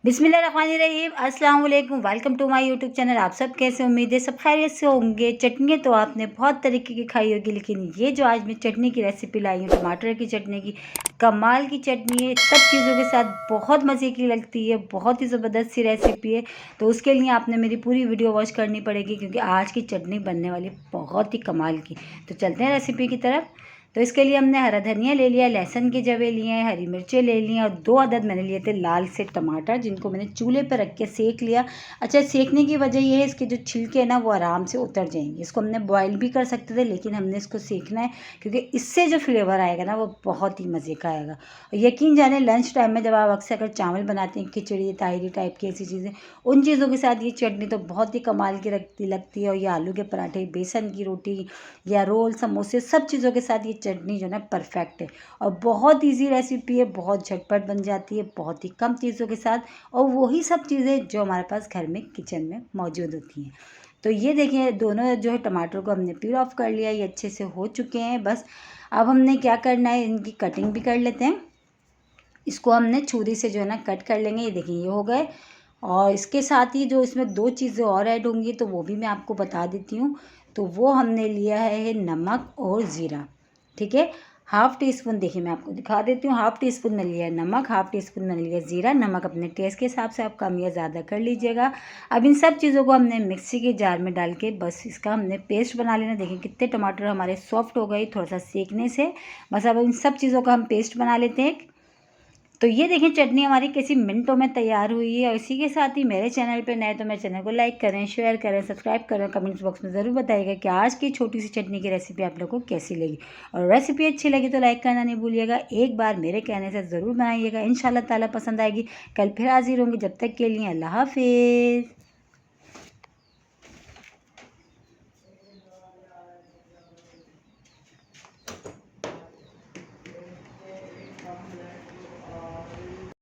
बिस्मिल्लाहिर्रहमानिर्रहीम, अस्सलाम वालेकुम। Welcome to my YouTube channel. आप सब कैसे, उम्मीद है सब खैरियत से होंगे। चटनी तो आपने बहुत तरीके की खाई होगी, लेकिन ये जो आज मैं चटनी की रेसिपी लाई हूँ, टमाटर की चटनी की, कमाल की चटनी है। सब चीज़ों के साथ बहुत मज़े की लगती है, बहुत ही ज़बरदस्त सी रेसिपी है। तो उसके लिए आपने मेरी पूरी वीडियो वॉच करनी पड़ेगी, क्योंकि आज की चटनी बनने वाली बहुत ही कमाल की। तो चलते हैं रेसिपी की तरफ। तो इसके लिए हमने हरा धनिया ले लिया, लहसुन के जवे लिए हैं, हरी मिर्चें ले ली हैं, और 2 अदद मैंने लिए थे लाल से टमाटर, जिनको मैंने चूल्हे पर रख के सेक लिया। अच्छा, सेकने की वजह यह है, इसके जो छिलके हैं ना वो आराम से उतर जाएंगे। इसको हमने बॉयल भी कर सकते थे, लेकिन हमने इसको सेकना है, क्योंकि इससे जो फ्लेवर आएगा ना वो बहुत ही मज़े का आएगा। और यकीन जाने लंच टाइम में जब आप अक्सर अगर चावल बनाते हैं, खिचड़ी ताहिरी टाइप की ऐसी चीज़ें, उन चीज़ों के साथ ये चटनी तो बहुत ही कमाल की लगती है। और ये आलू के पराठे, बेसन की रोटी या रोल, समोसे, सब चीज़ों के साथ ये चटनी जो है ना परफेक्ट है। और बहुत इजी रेसिपी है, बहुत झटपट बन जाती है, बहुत ही कम चीज़ों के साथ, और वही सब चीज़ें जो हमारे पास घर में किचन में मौजूद होती हैं। तो ये देखिए, दोनों जो है टमाटर को हमने पील ऑफ कर लिया, ये अच्छे से हो चुके हैं। बस अब हमने क्या करना है, इनकी कटिंग भी कर लेते हैं। इसको हमने छुरी से जो है ना कट कर लेंगे। ये देखिए, ये हो गए। और इसके साथ ही जो इसमें 2 चीज़ें और ऐड होंगी, तो वो भी मैं आपको बता देती हूँ। तो वो हमने लिया है नमक और ज़ीरा, ठीक है। हाफ़ टी स्पून, देखिए मैं आपको दिखा देती हूँ, हाफ़ टी स्पून मैंने लिया है नमक, हाफ़ टी स्पून मैंने लिया ज़ीरा। नमक अपने टेस्ट के हिसाब से आप कम या ज़्यादा कर लीजिएगा। अब इन सब चीज़ों को हमने मिक्सी के जार में डाल के बस इसका हमने पेस्ट बना लेना। देखिए कितने टमाटर हमारे सॉफ्ट हो गए थोड़ा सा सेकने से। बस अब इन सब चीज़ों का हम पेस्ट बना लेते हैं। तो ये देखें, चटनी हमारी किसी मिनटों में तैयार हुई है। और इसी के साथ ही मेरे चैनल पे नए तो मेरे चैनल को लाइक करें, शेयर करें, सब्सक्राइब करें। कमेंट्स बॉक्स में ज़रूर बताइएगा कि आज की छोटी सी चटनी की रेसिपी आप लोगों को कैसी लगी। और रेसिपी अच्छी लगी तो लाइक करना नहीं भूलिएगा। एक बार मेरे कहने से ज़रूर बनाइएगा, इंशाल्लाह ताला पसंद आएगी। कल फिर हाजिर होंगी, जब तक के लिए अल्लाह हाफिज़।